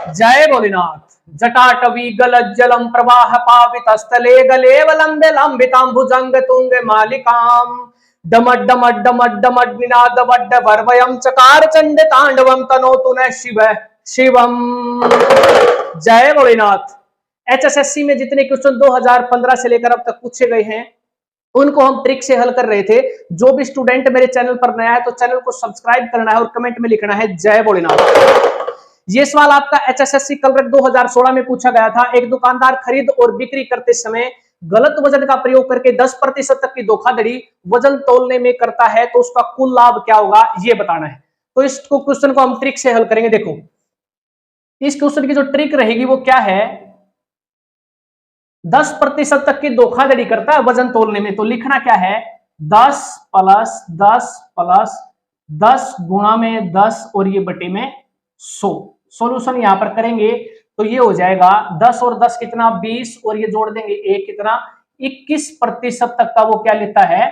जय भोलेनाथ। जटाटवी गलज्जलम प्रवाह पावित स्थले गलेव लंबे लंबिताम भुजंग तुंग मालिकाम डमड डमड डमड डमड निनाद वड्ड वर्वयम चकार चंड तांडवम तनोतु न शिव शिवम। जय भोलेनाथ। एचएसएससी में जितने क्वेश्चन 2015 से लेकर अब तक पूछे गए हैं उनको हम ट्रिक से हल कर रहे थे। जो भी स्टूडेंट मेरे चैनल पर नया है तो चैनल को सब्सक्राइब करना है और कमेंट में लिखना है जय भोलेनाथ। ये सवाल आपका एचएसएससी कलरट 2016 में पूछा गया था। एक दुकानदार खरीद और बिक्री करते समय गलत वजन का प्रयोग करके 10% तक की धोखाधड़ी वजन तोलने में करता है तो उसका कुल लाभ क्या होगा ये बताना है। तो इस क्वेश्चन को हम ट्रिक से हल करेंगे। देखो इस क्वेश्चन की जो ट्रिक रहेगी वो क्या है, 10% तक की धोखाधड़ी करता है वजन तोलने में, तो लिखना क्या है 10 प्लस 10 प्लस 10 गुणा में 10 और ये बटे में 100। सॉल्यूशन यहां पर करेंगे तो ये हो जाएगा 10 और 10 कितना 20 और ये जोड़ देंगे 1 कितना 21% तक का वो क्या लेता है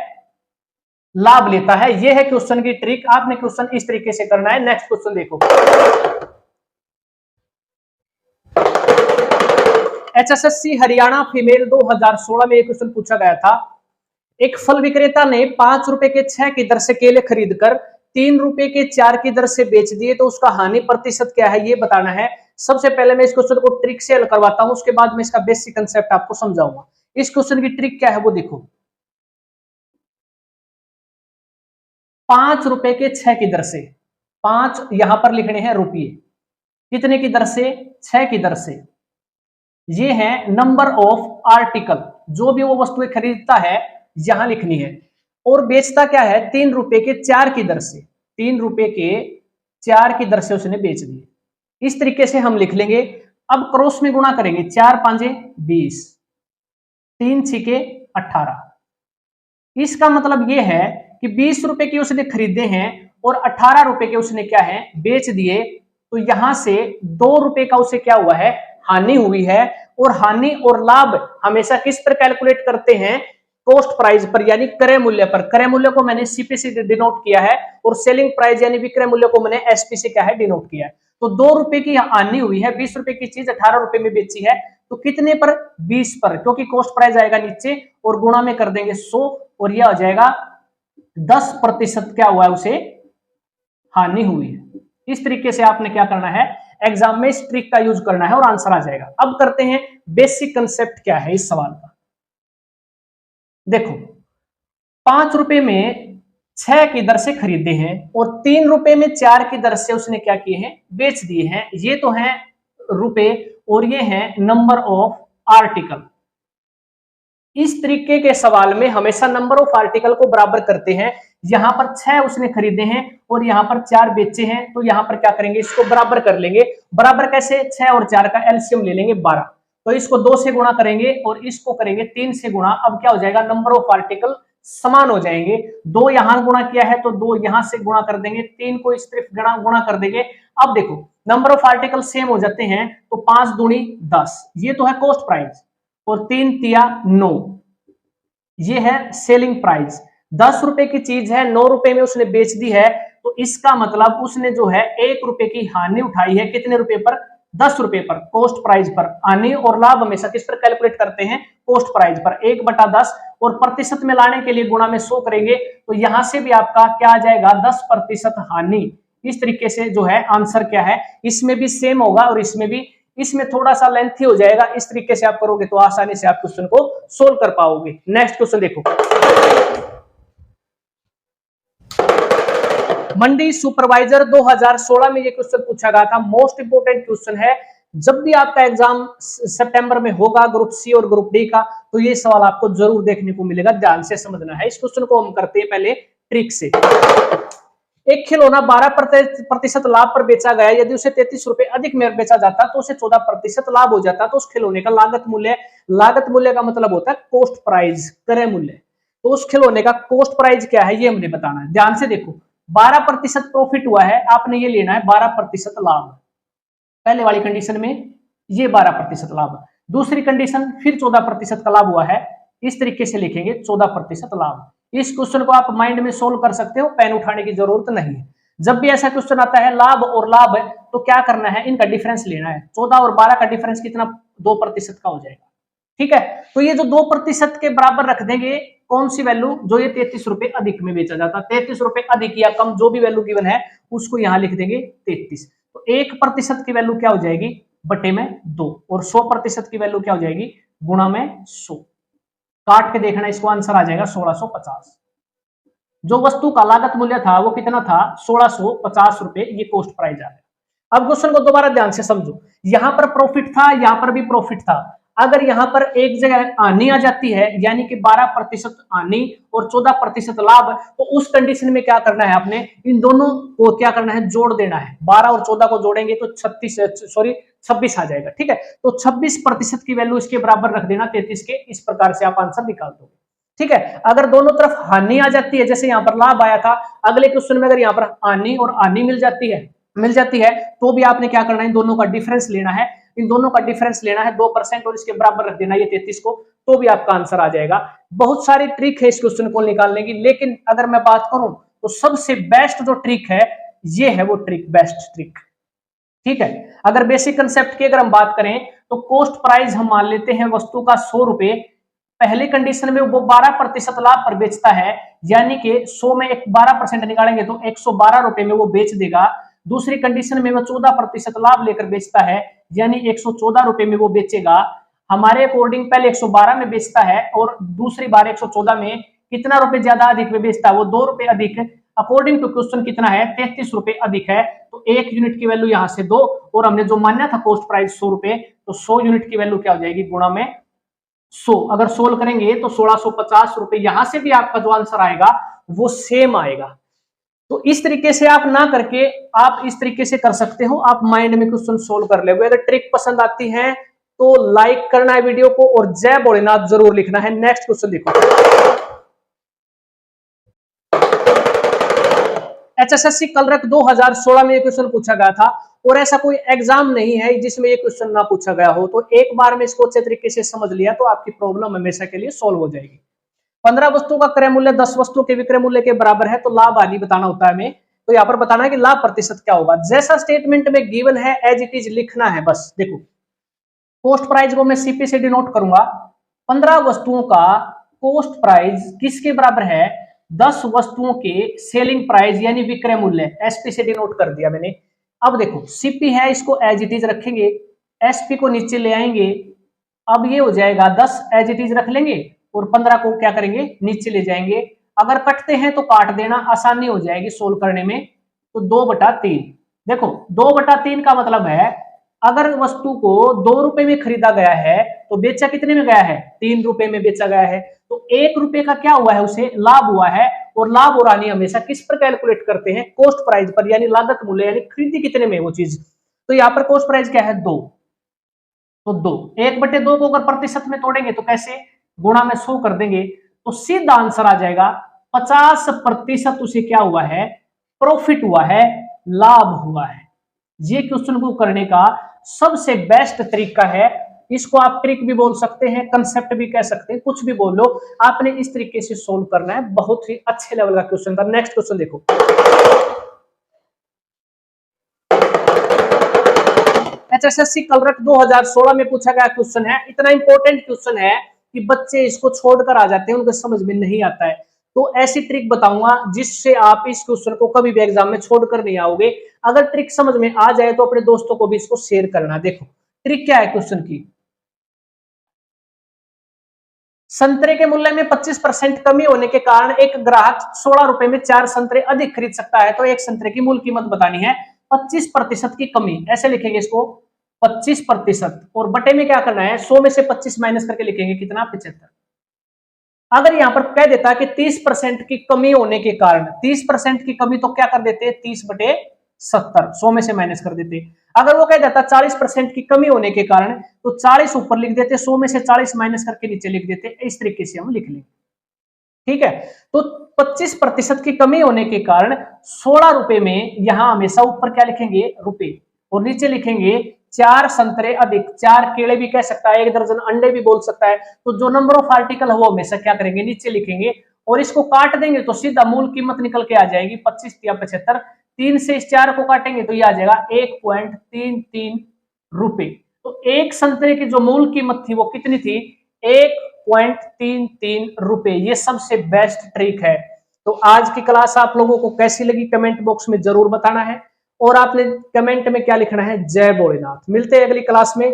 लाभ लेता है। ये है क्वेश्चन की ट्रिक। आपने क्वेश्चन इस तरीके से करना है। नेक्स्ट क्वेश्चन देखो, एचएसएससी हरियाणा फीमेल 2016 में एक क्वेश्चन पूछा गया था। एक फल विक्रेता ने 5 रुपए के 6 की दर से केले खरीदकर 3 रुपए के 4 की दर से बेच दिए तो उसका हानि प्रतिशत क्या है ये बताना है। सबसे पहले मैं इस क्वेश्चन को ट्रिक से हल करवाता हूं, उसके बाद मैं इसका बेसिक कंसेप्ट आपको समझाऊंगा। इस क्वेश्चन की ट्रिक क्या है वो देखो, 5 रुपए के 6 की दर से, 5 यहां पर लिखने हैं रुपये, कितने की दर से 6 की दर से, ये है नंबर ऑफ आर्टिकल, जो भी वो वस्तुएं खरीदता है यहां लिखनी है। और बेचता क्या है 3 रुपए के 4 की दर से, 3 रुपए के 4 की दर से उसने बेच दिए। इस तरीके से हम लिख लेंगे। अब क्रॉस में गुणा करेंगे, 4 पांजे 20, 3 छिके 18। इसका मतलब यह है कि 20 रुपए के उसने खरीदे हैं और 18 रुपए के उसने क्या है बेच दिए, तो यहां से 2 रुपए का उसे क्या हुआ है हानि हुई है। और हानि और लाभ हमेशा किस पर कैलकुलेट करते हैं, कॉस्ट प्राइस पर, यानी क्रय मूल्य पर। क्रय मूल्य को मैंने सीपी से डिनोट किया है और सेलिंग प्राइस यानी विक्रय मूल्य को मैंने एसपी से क्या है डिनोट किया है। तो 2 रुपए की हानि हुई है, 20 रुपए की चीज 18 रुपए में बेची है, तो कितने पर 20 पर, क्योंकि कॉस्ट प्राइस आएगा नीचे और गुणा में कर देंगे 100 और यह आ जाएगा 10% क्या हुआ है उसे हानि हुई है। इस तरीके से आपने क्या करना है एग्जाम में इस ट्रिक का यूज करना है और आंसर आ जाएगा। अब करते हैं बेसिक कंसेप्ट क्या है इस सवाल का। देखो 5 रुपए में 6 की दर से खरीदे हैं और 3 रुपए में 4 की दर से उसने क्या किए हैं बेच दिए हैं। ये तो है रुपए और ये है नंबर ऑफ आर्टिकल। इस तरीके के सवाल में हमेशा नंबर ऑफ आर्टिकल को बराबर करते हैं। यहां पर 6 उसने खरीदे हैं और यहां पर 4 बेचे हैं, तो यहां पर क्या करेंगे इसको बराबर कर लेंगे। बराबर कैसे, 6 और 4 का एलसीएम ले लेंगे 12, तो इसको 2 से गुणा करेंगे और इसको करेंगे 3 से गुणा। अब क्या हो जाएगा नंबर ऑफ आर्टिकल समान हो जाएंगे। 2 यहां गुणा किया है तो 2 यहां से गुणा कर देंगे, 3 को इस तरफ गुणा कर देंगे। अब देखो नंबर ऑफ आर्टिकल सेम हो जाते हैं तो 5 दूनी 10, ये तो है कॉस्ट प्राइस, और 3 तिया 9, ये है सेलिंग प्राइस। 10 रुपए की चीज है 9 रुपए में उसने बेच दी है, तो इसका मतलब उसने जो है 1 रुपए की हानि उठाई है। कितने रुपए पर 10 रुपए पर, कॉस्ट प्राइस पर। हानि और लाभ हमेशा किस पर कैलकुलेट करते हैं कॉस्ट प्राइस पर, 1/10 और प्रतिशत में लाने के लिए गुणा में 100 करेंगे, तो यहां से भी आपका क्या आ जाएगा 10% हानि। इस तरीके से जो है आंसर क्या है, इसमें भी सेम होगा और इसमें भी, इसमें थोड़ा सा लेंथी हो जाएगा। इस तरीके से आप करोगे तो आसानी से आप क्वेश्चन को सोल्व कर पाओगे। नेक्स्ट क्वेश्चन देखो, मंडी सुपरवाइजर 2016 में ये क्वेश्चन पूछा गया था। मोस्ट इंपोर्टेंट क्वेश्चन है। जब भी आपका एग्जाम सितंबर में होगा ग्रुप सी और ग्रुप डी का, तो ये सवाल आपको जरूर देखने को मिलेगा, ध्यान से समझना है। इस क्वेश्चन को हम करते हैं पहले ट्रिक से। एक खिलौना 12% लाभ पर बेचा गया, यदि उसे 33 रुपए अधिक में बेचा जाता तो उसे 14% लाभ हो जाता, तो उस खिलौने का लागत मूल्य का मतलब होता है कॉस्ट प्राइस, क्रय मूल्य। तो उस खिलौने का कॉस्ट प्राइस क्या है ये हमने बताना है। ध्यान से देखो 12% प्रॉफिट हुआ है, आपने ये लेना है 12% लाभ। पहले वाली कंडीशन में ये 12% लाभ, दूसरी कंडीशन फिर 14% का लाभ हुआ है, इस तरीके से लिखेंगे 14% लाभ। इस क्वेश्चन को आप माइंड में सोल्व कर सकते हो, पेन उठाने की जरूरत नहीं है। जब भी ऐसा क्वेश्चन आता है लाभ और लाभ है तो क्या करना है, इनका डिफरेंस लेना है। 14 और 12 का डिफरेंस कितना, 2% का हो जाएगा। ठीक है, तो ये जो 2% के बराबर रख देंगे कौन सी वैल्यू, जो ये 33 रुपए अधिक में बेचा जाता, 33 रुपए अधिक या कम जो भी वैल्यू गिवन है उसको यहां लिख देंगे 33। तो 1% की वैल्यू क्या हो जाएगी, बटे में 2, और 100% की वैल्यू क्या हो जाएगी, गुणा में 100। काट के देखना, इसको आंसर आ जाएगा 1650। जो वस्तु का लागत मूल्य था वो कितना था, 1650 रुपए, ये कॉस्ट प्राइस आ गया। अब क्वेश्चन को दोबारा ध्यान से समझो, यहां पर प्रॉफिट था, यहां पर भी प्रॉफिट था। अगर यहां पर एक जगह आनी आ जाती है, यानी कि 12% आनी और 14% लाभ, तो उस कंडीशन में क्या करना है आपने, इन दोनों को क्या करना है, जोड़ देना है। 12 और 14 को जोड़ेंगे तो 26 आ जाएगा। ठीक है, तो 26% की वैल्यू इसके बराबर रख देना 33 के, इस प्रकार से आप आंसर निकाल दोगे। ठीक है, अगर दोनों तरफ हानि आ जाती है, जैसे यहां पर लाभ आया था, अगले क्वेश्चन में अगर यहां पर हानि और हानि मिल जाती है तो भी आपने क्या करना है, इन दोनों का डिफरेंस लेना है। इन दोनों का डिफरेंस लेना है 2% और इसके बराबर रख देना ये 33 को, तो भी आपका आंसर आ जाएगा। बहुत सारी ट्रिक है इस क्वेश्चन को निकालने की, लेकिन अगर मैं बात करूं तो सबसे बेस्ट जो ट्रिक है ये है वो ट्रिक, बेस्ट ट्रिक। ठीक है, अगर बेसिक कंसेप्ट की अगर हम बात करें तो कॉस्ट प्राइस हम मान लेते हैं वस्तु का 100 रुपए, पहली कंडीशन में वो 12% लाभ पर बेचता है, यानी कि 100 में एक 12% निकालेंगे तो 112 रुपए में वो बेच देगा। दूसरी कंडीशन में वो 14% लाभ लेकर बेचता है, यानी 114 रुपए में वो बेचेगा। हमारे अकॉर्डिंग पहले 112 में बेचता है और दूसरी बार 114 में, कितना रुपए ज्यादा अधिक में बेचता है, वो 2 रुपए अधिक। अकॉर्डिंग टू क्वेश्चन कितना है, 33 रुपए अधिक है, तो 1 यूनिट की वैल्यू यहां से 2, और हमने जो माना था कॉस्ट प्राइस 100 रुपए, तो 100 यूनिट की वैल्यू क्या हो जाएगी, गुणा में 100। अगर सोल्व करेंगे तो 1650 रुपए, यहां से भी आपका जो आंसर आएगा वो सेम आएगा। तो इस तरीके से आप ना करके आप इस तरीके से कर सकते हो, आप माइंड में क्वेश्चन सोल्व कर ले। अगर ट्रिक पसंद आती है तो लाइक करना है वीडियो को और जय भोलेनाथ जरूर लिखना है। नेक्स्ट क्वेश्चन देखो, एचएसएससी कलरक 2016 में ये क्वेश्चन पूछा गया था, और ऐसा कोई एग्जाम नहीं है जिसमें ये क्वेश्चन ना पूछा गया हो। तो एक बार में इसको अच्छे तरीके से समझ लिया तो आपकी प्रॉब्लम हमेशा के लिए सॉल्व हो जाएगी। 15 वस्तुओं का क्रय मूल्य 10 वस्तुओं के विक्रय मूल्य के बराबर है, तो लाभ हानि बताना होता है हमें। तो यहाँ पर बताना है कि लाभ प्रतिशत क्या होगा, जैसा स्टेटमेंट में गिवन है एज इट इज लिखना है बस। देखो, कॉस्ट प्राइस को मैं सीपी से डिनोट करूंगा। 15 वस्तुओं का कॉस्ट प्राइस किसके बराबर है, 10 वस्तुओं के सेलिंग प्राइस यानी विक्रय मूल्य, एसपी से डिनोट कर दिया मैंने। अब देखो सीपी है, इसको एज इट इज रखेंगे, एसपी को नीचे ले आएंगे। अब ये हो जाएगा 10 एज इट इज रख लेंगे और 15 को क्या करेंगे, नीचे ले जाएंगे। अगर कटते हैं तो काट देना, आसानी हो जाएगी सोल्व करने में। तो 2/3, देखो 2/3 का मतलब है अगर वस्तु को 2 रुपए में खरीदा गया है तो बेचा कितने में गया है, 3 रुपए में बेचा गया है। तो 1 रुपए का क्या हुआ है, उसे लाभ हुआ है। और लाभ और हानि हमेशा किस पर कैलकुलेट करते हैं, कॉस्ट प्राइस पर, यानी लागत मूल्य, यानी खरीदी कितने में वो चीज। तो यहाँ पर कॉस्ट प्राइस क्या है, 2, तो 2, 1/2 को अगर प्रतिशत में तोड़ेंगे तो कैसे, गुणा में 100 कर देंगे, तो सीधा आंसर आ जाएगा 50% उसे क्या हुआ है, प्रॉफिट हुआ है, लाभ हुआ है। ये क्वेश्चन को करने का सबसे बेस्ट तरीका है। इसको आप ट्रिक भी बोल सकते हैं, कंसेप्ट भी कह सकते हैं, कुछ भी बोल लो, आपने इस तरीके से सोल्व करना है। बहुत ही अच्छे लेवल का क्वेश्चन था। नेक्स्ट क्वेश्चन देखो, एचएसएससी कलरक 2016 में पूछा गया क्वेश्चन है। इतना इंपॉर्टेंट क्वेश्चन है कि बच्चे इसको छोड़कर आ जाते हैं, उनको समझ में नहीं आता है। तो ऐसी ट्रिक बताऊंगा जिससे आप इस क्वेश्चन को कभी भी एग्जाम में छोड़कर नहीं आओगे। अगर ट्रिक समझ में आ जाए तो अपने दोस्तों को भी इसको शेयर करना। देखो ट्रिक क्या है क्वेश्चन की, संतरे के मूल्य में 25% कमी होने के कारण एक ग्राहक 16 रुपए में 4 संतरे अधिक खरीद सकता है। तो एक संतरे की मूल कीमत बतानी है, 25% की कमी, ऐसे लिखेंगे इसको 25%, और बटे में क्या करना है, 100 में से 25 माइनस करके लिखेंगे कितना, 75। अगर यहां पर कह देता कि 30% की कमी होने के कारण, 30% की कमी तो क्या कर देते, 30/70, 100 में से माइनस कर देते। अगर वो कह देता 40% की कमी होने के कारण, तो 40 ऊपर लिख देते, 100 में से 40 माइनस करके नीचे लिख देते। इस तरीके से हम लिख लेंगे। ठीक है, तो 25% की कमी होने के कारण 16 रुपए में यहां हमेशा ऊपर क्या लिखेंगे, रुपए, और नीचे लिखेंगे 4 संतरे अधिक, 4 केले भी कह सकता है, 1 दर्जन अंडे भी बोल सकता है। तो जो नंबर ऑफ आर्टिकल है वो हमेशा क्या करेंगे, नीचे लिखेंगे, और इसको काट देंगे तो सीधा मूल कीमत निकल के आ जाएगी 25 या 75। 3 से इस 4 को काटेंगे तो ये आ जाएगा 1.33 रुपए। तो एक संतरे की जो मूल कीमत थी वो कितनी थी? 1.33 रुपए। ये सबसे बेस्ट ट्रिक है। तो आज की क्लास आप लोगों को कैसी लगी कमेंट बॉक्स में जरूर बताना है, और आपने कमेंट में क्या लिखना है? जय भोलेनाथ। मिलते हैं अगली क्लास में।